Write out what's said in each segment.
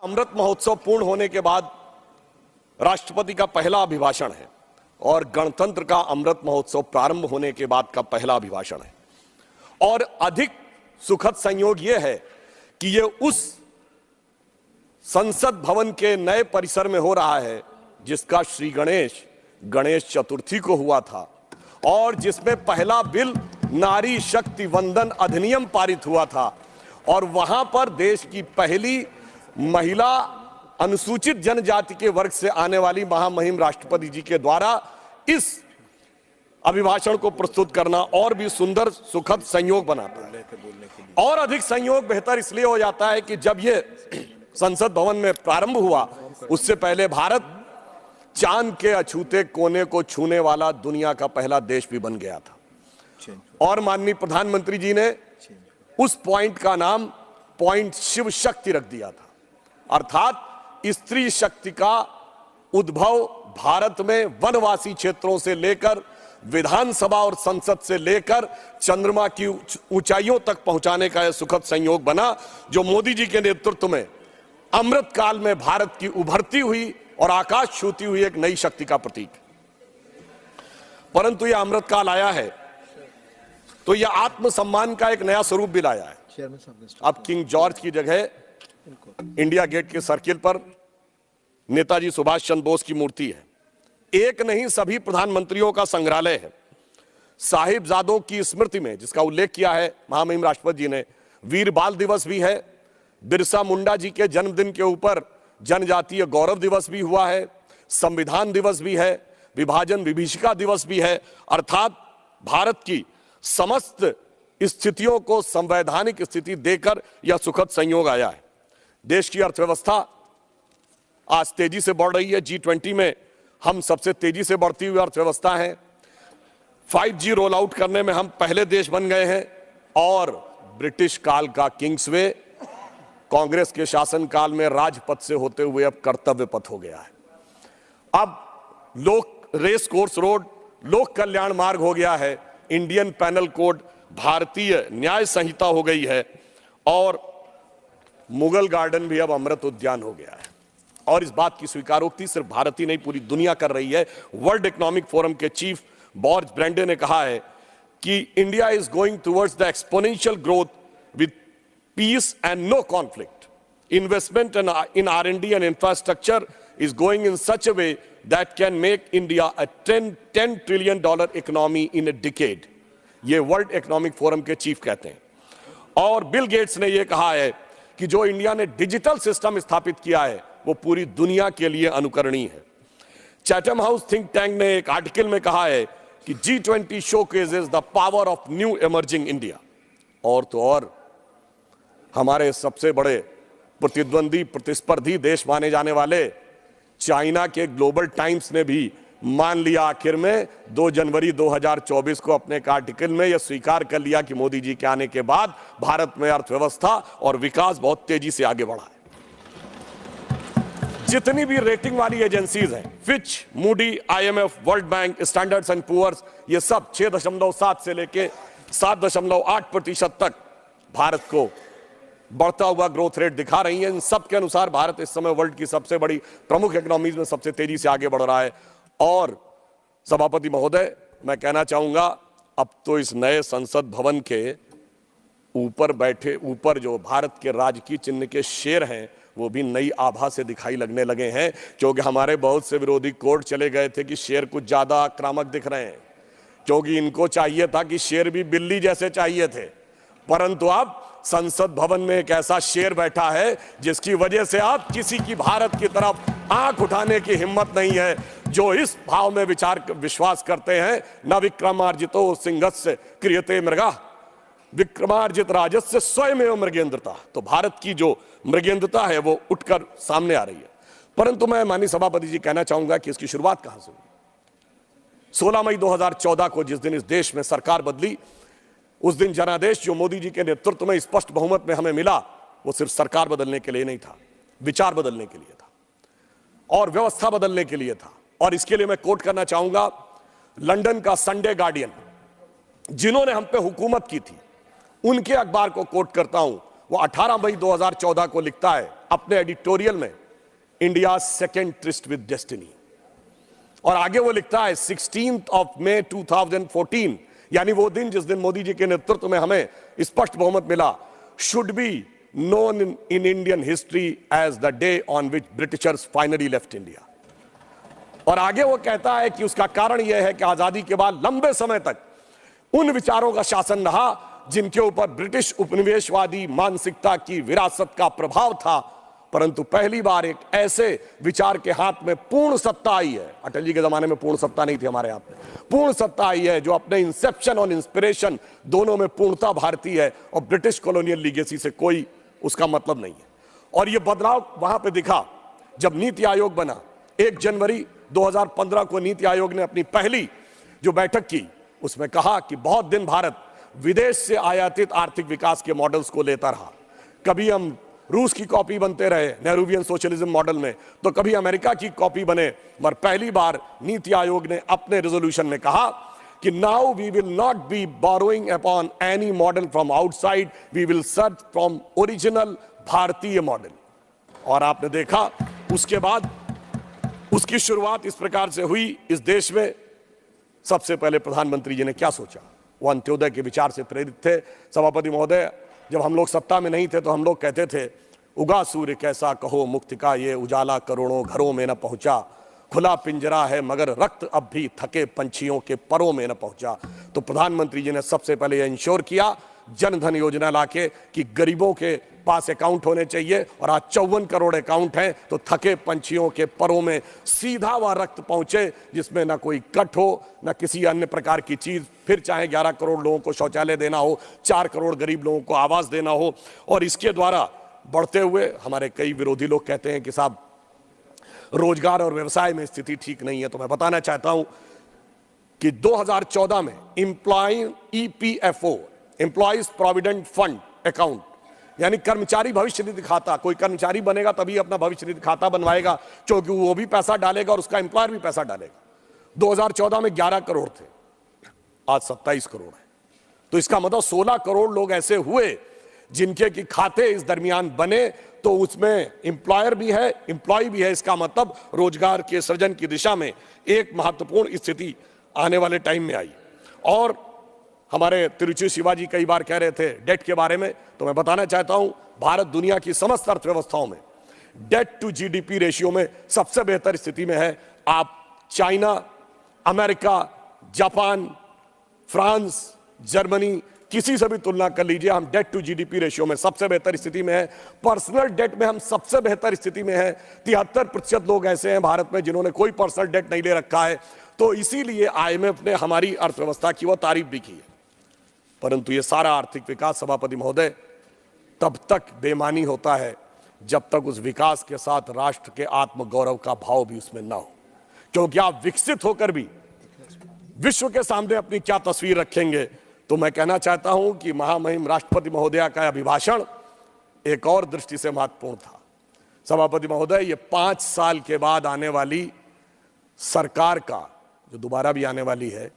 अमृत महोत्सव पूर्ण होने के बाद राष्ट्रपति का पहला अभिभाषण है और गणतंत्र का अमृत महोत्सव प्रारंभ होने के बाद का पहला अभिभाषण है। और अधिक सुखद संयोग यह है कि यह उस संसद भवन के नए परिसर में हो रहा है जिसका श्री गणेश चतुर्थी को हुआ था और जिसमें पहला बिल नारी शक्ति वंदन अधिनियम पारित हुआ था। और वहां पर देश की पहली महिला अनुसूचित जनजाति के वर्ग से आने वाली महामहिम राष्ट्रपति जी के द्वारा इस अभिभाषण को प्रस्तुत करना और भी सुंदर सुखद संयोग बनाता है। और अधिक संयोग बेहतर इसलिए हो जाता है कि जब यह संसद भवन में प्रारंभ हुआ उससे पहले भारत चांद के अछूते कोने को छूने वाला दुनिया का पहला देश भी बन गया था। और माननीय प्रधानमंत्री जी ने उस पॉइंट का नाम पॉइंट शिव शक्ति रख दिया था, अर्थात स्त्री शक्ति का उद्भव भारत में वनवासी क्षेत्रों से लेकर विधानसभा और संसद से लेकर चंद्रमा की ऊंचाइयों तक पहुंचाने का यह सुखद संयोग बना, जो मोदी जी के नेतृत्व में अमृत काल में भारत की उभरती हुई और आकाश छूती हुई एक नई शक्ति का प्रतीक। परंतु यह अमृत काल आया है तो यह आत्मसम्मान का एक नया स्वरूप भी लाया है। अब किंग जॉर्ज की जगह इंडिया गेट के सर्किल पर नेताजी सुभाष चंद्र बोस की मूर्ति है। एक नहीं, सभी प्रधानमंत्रियों का संग्रहालय है। साहिबजादों की स्मृति में, जिसका उल्लेख किया है महामहिम राष्ट्रपति जी ने, वीर बाल दिवस भी है। बिरसा मुंडा जी के जन्मदिन के ऊपर जनजातीय गौरव दिवस भी हुआ है, संविधान दिवस भी है, विभाजन विभीषिका दिवस भी है। अर्थात भारत की समस्त स्थितियों को संवैधानिक स्थिति देकर यह सुखद संयोग आया है। देश की अर्थव्यवस्था आज तेजी से बढ़ रही है। G20 में हम सबसे तेजी से बढ़ती हुई अर्थव्यवस्था है। 5G रोल आउट करने में हम पहले देश बन गए हैं और ब्रिटिश काल का किंग्सवे कांग्रेस के शासनकाल में राजपथ से होते हुए अब कर्तव्य पथ हो गया है। अब रेस कोर्स रोड लोक कल्याण मार्ग हो गया है। इंडियन पैनल कोड भारतीय न्याय संहिता हो गई है और मुगल गार्डन भी अब अमृत उद्यान हो गया है। और इस बात की स्वीकारोक्ति सिर्फ भारत ही नहीं, पूरी दुनिया कर रही है। वर्ल्ड इकोनॉमिक फोरम के चीफ बॉर्ज ब्रेंडे ने कहा है कि India is going towards the exponential growth with peace and no conflict. Investment in R&D and infrastructure is going in such a way that can make India a $10 trillion economy in a decade. ये world Economic Forum के chief कहते हैं। और Bill Gates ने यह कहा है कि जो इंडिया ने डिजिटल सिस्टम स्थापित किया है वो पूरी दुनिया के लिए अनुकरणीय है। चैथम हाउस थिंक टैंक ने एक आर्टिकल में कहा है कि G20 showcases the power of new emerging India। और तो और हमारे सबसे बड़े प्रतिद्वंदी प्रतिस्पर्धी देश माने जाने वाले चाइना के ग्लोबल टाइम्स ने भी मान लिया आखिर में 2 जनवरी 2024 को अपने एक आर्टिकल में यह स्वीकार कर लिया कि मोदी जी के आने के बाद भारत में अर्थव्यवस्था और विकास बहुत तेजी से आगे बढ़ा है। जितनी भी रेटिंग वाली एजेंसीज हैं, Fitch, Moody, IMF, World Bank, Standards and Poor's, ये सब 6.7 से लेके 7.8% तक भारत को बढ़ता हुआ ग्रोथ रेट दिखा रही है। इन सब के अनुसार भारत इस समय वर्ल्ड की सबसे बड़ी प्रमुख इकोनॉमीज में सबसे तेजी से आगे बढ़ रहा है। और सभापति महोदय, मैं कहना चाहूंगा अब तो इस नए संसद भवन के ऊपर जो भारत के राजकीय चिन्ह के शेर हैं वो भी नई आभा से दिखाई लगने लगे हैं, क्योंकि हमारे बहुत से विरोधी कोर्ट चले गए थे कि शेर कुछ ज्यादा आक्रामक दिख रहे हैं, क्योंकि इनको चाहिए था कि शेर भी बिल्ली जैसे चाहिए थे। परंतु अब संसद भवन में एक ऐसा शेर बैठा है जिसकी वजह से आप किसी की भारत की तरफ आंख उठाने की हिम्मत नहीं है। जो इस भाव में विश्वास करते हैं, न विक्रमार्जितो सिंहस्य क्रियते मृगा विक्रमार्जित राजस्य स्वयमेव मृगेंद्रता। तो भारत की जो मृगेंद्रता है वो उठकर सामने आ रही है। परंतु मैं माननीय सभापति जी कहना चाहूंगा कि इसकी शुरुआत कहां से हुई। 16 मई 2014 को जिस दिन इस देश में सरकार बदली, उस दिन जनादेश जो मोदी जी के नेतृत्व में स्पष्ट बहुमत में हमें मिला, वो सिर्फ सरकार बदलने के लिए नहीं था, विचार बदलने के लिए था और व्यवस्था बदलने के लिए था। और इसके लिए मैं कोट करना चाहूंगा लंदन का संडे गार्डियन, जिन्होंने हम पे हुकूमत की थी, उनके अखबार को कोट करता हूं। वो 18 मई 2014 को लिखता है अपने एडिटोरियल में India second tourist with destiny, और आगे वो लिखता है 16 मई 2014, यानी वो दिन जिस दिन मोदी जी के नेतृत्व में हमें स्पष्ट बहुमत मिला, should be known in Indian history as the day on which Britishers finally left India. और आगे वो कहता है कि उसका कारण यह है कि आजादी के बाद लंबे समय तक उन विचारों का शासन रहा जिनके ऊपर ब्रिटिश उपनिवेशवादी मानसिकता की विरासत का प्रभाव था, परंतु पहली बार एक ऐसे विचार के हाथ में पूर्ण सत्ता आई है। अटल जी के जमाने में पूर्ण सत्ता नहीं थी, हमारे हाथ में पूर्ण सत्ता आई है, जो अपने इंसेप्शन और इंस्पिरेशन दोनों में पूर्णता भारतीय है, और ब्रिटिश कॉलोनियल लीगेसी से कोई उसका मतलब नहीं है। और यह बदलाव वहां पे दिखा जब नीति आयोग बना। 1 जनवरी 2015 को नीति आयोग ने अपनी पहली जो बैठक की, उसमें कहा कि बहुत दिन भारत विदेश से आयातित आर्थिक विकास के मॉडल्स को लेता रहा। कभी हम रूस की कॉपी बनते रहे नेहरूवियन सोशलिज्म मॉडल में, तो कभी अमेरिका की कॉपी बने, मगर पहली बार नीति आयोग ने अपने रेजोल्यूशन में कहा कि now we will not be borrowing upon any model from outside, we will search from original भारतीय मॉडल। और आपने देखा उसके बाद उसकी शुरुआत इस प्रकार से हुई। इस देश में सबसे पहले प्रधानमंत्री जी ने क्या सोचा, वो अंत्योदय के विचार से प्रेरित थे। सभापति महोदय, जब हम लोग सत्ता में नहीं थे तो हम लोग कहते थे, उगा सूर्य कैसा कहो मुक्ति का ये उजाला करोड़ों घरों में न पहुंचा, खुला पिंजरा है मगर रक्त अब भी थके पंछियों के परों में न पहुंचा। तो प्रधानमंत्री जी ने सबसे पहले यह इंश्योर किया जन धन योजना लाके कि गरीबों के पास अकाउंट होने चाहिए, और आज 54 करोड़ अकाउंट हैं, तो थके पंछियों के परों में सीधा वह रक्त पहुंचे जिसमें ना कोई कट हो ना किसी अन्य प्रकार की चीज। फिर चाहे 11 करोड़ लोगों को शौचालय देना हो, 4 करोड़ गरीब लोगों को आवास देना हो। और इसके द्वारा बढ़ते हुए हमारे कई विरोधी लोग कहते हैं कि साहब रोजगार और व्यवसाय में स्थिति ठीक नहीं है, तो मैं बताना चाहता हूं कि 2014 में EPFO employees provident fund account, यानी कर्मचारी भविष्य निधि खाता, कोई कर्मचारी बनेगा तभी अपना भविष्य निधि खाता बनवाएगा, क्योंकि वो भी पैसा डालेगा और उसका एम्प्लॉयर भी पैसा डालेगा। 2014 में 11 करोड़ थे, आज 27 करोड़ है। तो इसका मतलब 16 करोड़ लोग ऐसे हुए जिनके की खाते इस दरमियान बने, तो उसमें एम्प्लॉयर भी है, एम्प्लॉय भी है। इसका मतलब रोजगार के सृजन की दिशा में एक महत्वपूर्ण स्थिति आने वाले टाइम में आई। और हमारे तिरुचि शिवाजी कई बार कह रहे थे डेट के बारे में, तो मैं बताना चाहता हूं भारत दुनिया की समस्त अर्थव्यवस्थाओं में डेट टू जीडीपी रेशियो में सबसे बेहतर स्थिति में है। आप China, America, Japan, France, Germany, किसी से भी तुलना कर लीजिए, हम डेट टू जीडीपी रेशियो में सबसे बेहतर स्थिति में है। पर्सनल डेट में हम सबसे बेहतर स्थिति में है। 73% लोग ऐसे हैं भारत में जिन्होंने कोई पर्सनल डेट नहीं ले रखा है। तो इसीलिए IMF ने हमारी अर्थव्यवस्था की वह तारीफ भी की है। परंतु ये सारा आर्थिक विकास सभापति महोदय तब तक बेमानी होता है जब तक उस विकास के साथ राष्ट्र के आत्मगौरव का भाव भी उसमें ना हो, क्योंकि आप विकसित होकर भी विश्व के सामने अपनी क्या तस्वीर रखेंगे। तो मैं कहना चाहता हूं कि महामहिम राष्ट्रपति महोदया का अभिभाषण एक और दृष्टि से महत्वपूर्ण था। सभापति महोदय, ये 5 साल के बाद आने वाली सरकार का, जो दोबारा भी आने वाली है,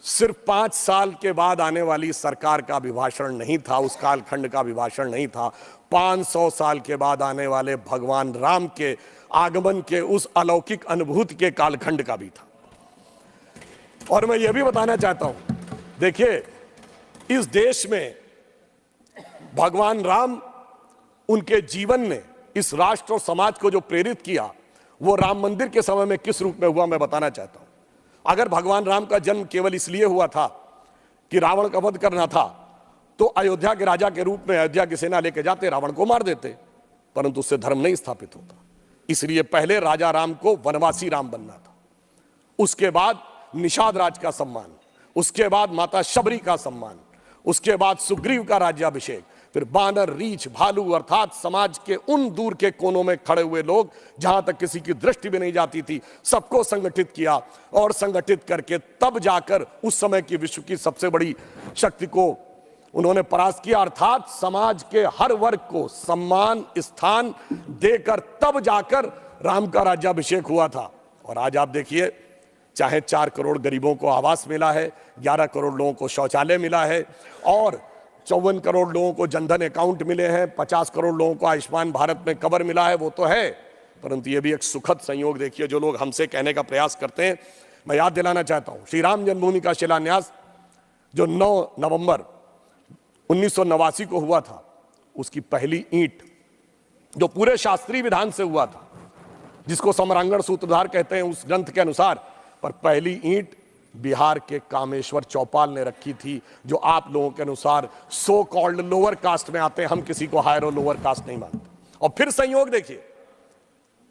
सिर्फ 5 साल के बाद आने वाली सरकार का अभिभाषण नहीं था, उस कालखंड का अभिभाषण नहीं था। 500 साल के बाद आने वाले भगवान राम के आगमन के उस अलौकिक अनुभूति के कालखंड का भी था। और मैं यह भी बताना चाहता हूं, देखिए इस देश में भगवान राम, उनके जीवन ने इस राष्ट्र और समाज को जो प्रेरित किया, वो राम मंदिर के समय में किस रूप में हुआ मैं बताना चाहता हूं। अगर भगवान राम का जन्म केवल इसलिए हुआ था कि रावण का वध करना था, तो अयोध्या के राजा के रूप में अयोध्या की सेना लेके जाते, रावण को मार देते, परंतु उससे धर्म नहीं स्थापित होता। इसलिए पहले राजा राम को वनवासी राम बनना था, उसके बाद निषाद राज का सम्मान, उसके बाद माता शबरी का सम्मान, उसके बाद सुग्रीव का राज्याभिषेक, फिर बानर, रीछ, भालू अर्थात समाज के उन दूर के कोनों में खड़े हुए लोग जहां तक किसी की दृष्टि भी नहीं जाती थी, सबको संगठित किया, और संगठित करके तब जाकर उस समय की विश्व की सबसे बड़ी शक्ति को उन्होंने परास्त किया। अर्थात समाज के हर वर्ग को सम्मान, स्थान देकर तब जाकर राम का राज्याभिषेक हुआ था। और आज आप देखिए, चाहे 4 करोड़ गरीबों को आवास मिला है, 11 करोड़ लोगों को शौचालय मिला है, और 54 करोड़ लोगों को जनधन अकाउंट मिले हैं, 50 करोड़ लोगों को आयुष्मान भारत में कवर मिला है, वो तो है, परंतु ये भी एक सुखद संयोग देखिए जो लोग हमसे कहने का प्रयास करते हैं। मैं याद दिलाना चाहता हूं, श्री राम जन्मभूमि का शिलान्यास जो 9 नवंबर 1989 को हुआ था, उसकी पहली ईंट जो पूरे शास्त्रीय विधान से हुआ था, जिसको सम्रांगण सूत्रधार कहते हैं उस ग्रंथ के अनुसार, पर पहली ईंट बिहार के कामेश्वर चौपाल ने रखी थी, जो आप लोगों के अनुसार सो कॉल्ड लोअर कास्ट में आते हैं। हम किसी को हायर और लोअर कास्ट नहीं मानते। और फिर संयोग देखिए,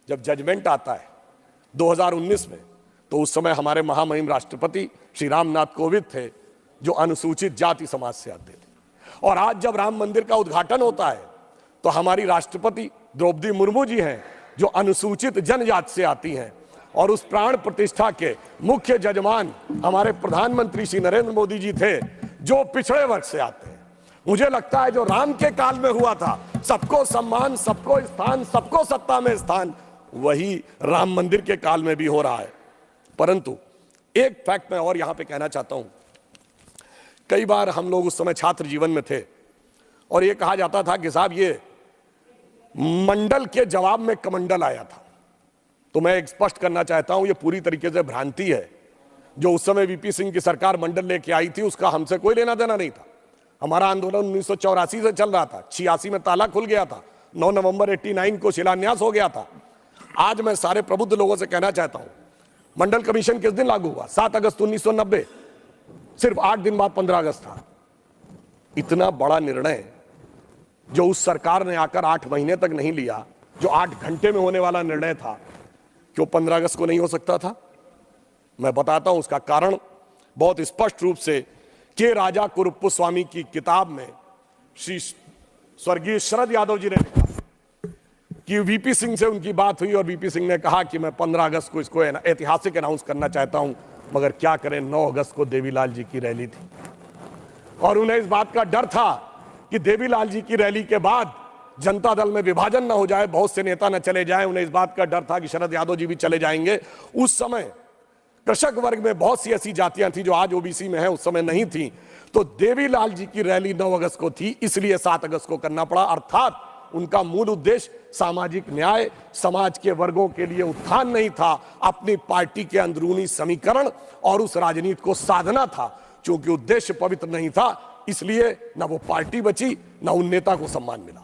जब जजमेंट आता है 2019 में, तो उस समय हमारे महामहिम राष्ट्रपति श्री रामनाथ कोविंद थे, जो अनुसूचित जाति समाज से आते थे। और आज जब राम मंदिर का उद्घाटन होता है, तो हमारी राष्ट्रपति द्रौपदी मुर्मू जी हैं, जो अनुसूचित जनजाति से आती हैं। और उस प्राण प्रतिष्ठा के मुख्य जजमान हमारे प्रधानमंत्री श्री नरेंद्र मोदी जी थे, जो पिछड़े वर्ग से आते हैं। मुझे लगता है जो राम के काल में हुआ था, सबको सम्मान, सबको स्थान, सबको सत्ता में स्थान, वही राम मंदिर के काल में भी हो रहा है। परंतु एक फैक्ट मैं और यहां पे कहना चाहता हूं। कई बार हम लोग उस समय छात्र जीवन में थे और ये कहा जाता था कि साहब ये मंडल के जवाब में कमंडल आया था। तो मैं एक स्पष्ट करना चाहता हूं, ये पूरी तरीके से भ्रांति है। जो उस समय वीपी सिंह की सरकार मंडल लेके आई थी, उसका हमसे कोई लेना देना नहीं था। हमारा आंदोलन 1984 से चल रहा था, 86 में ताला खुल गया था, 9 नवंबर 89 को शिलान्यास हो गया था। आज मैं सारे प्रबुद्ध लोगों से कहना चाहता हूं, मंडल कमीशन किस दिन लागू हुआ? 7 अगस्त 1990, सिर्फ 8 दिन बाद 15 अगस्त था। इतना बड़ा निर्णय जो उस सरकार ने आकर 8 महीने तक नहीं लिया, जो 8 घंटे में होने वाला निर्णय था, क्यों 15 अगस्त को नहीं हो सकता था? मैं बताता हूं उसका कारण बहुत स्पष्ट रूप से। के राजा कुरुप्पु स्वामी की किताब में श्री स्वर्गीय शरद यादव जी ने लिखा कि वीपी सिंह से उनकी बात हुई और वीपी सिंह ने कहा कि मैं 15 अगस्त को इसको ऐतिहासिक अनाउंस करना चाहता हूं, मगर क्या करें, 9 अगस्त को देवीलाल जी की रैली थी और उन्हें इस बात का डर था कि देवीलाल जी की रैली के बाद जनता दल में विभाजन न हो जाए, बहुत से नेता न चले जाएं। उन्हें इस बात का डर था कि शरद यादव जी भी चले जाएंगे। उस समय कृषक वर्ग में बहुत सी ऐसी जातियां थी जो आज ओबीसी में है, उस समय नहीं थी। तो देवीलाल जी की रैली 9 अगस्त को थी, इसलिए 7 अगस्त को करना पड़ा। अर्थात उनका मूल उद्देश्य सामाजिक न्याय, समाज के वर्गों के लिए उत्थान नहीं था, अपनी पार्टी के अंदरूनी समीकरण और उस राजनीति को साधना था। चूंकि उद्देश्य पवित्र नहीं था, इसलिए न वो पार्टी बची, न उन नेता को सम्मान मिला।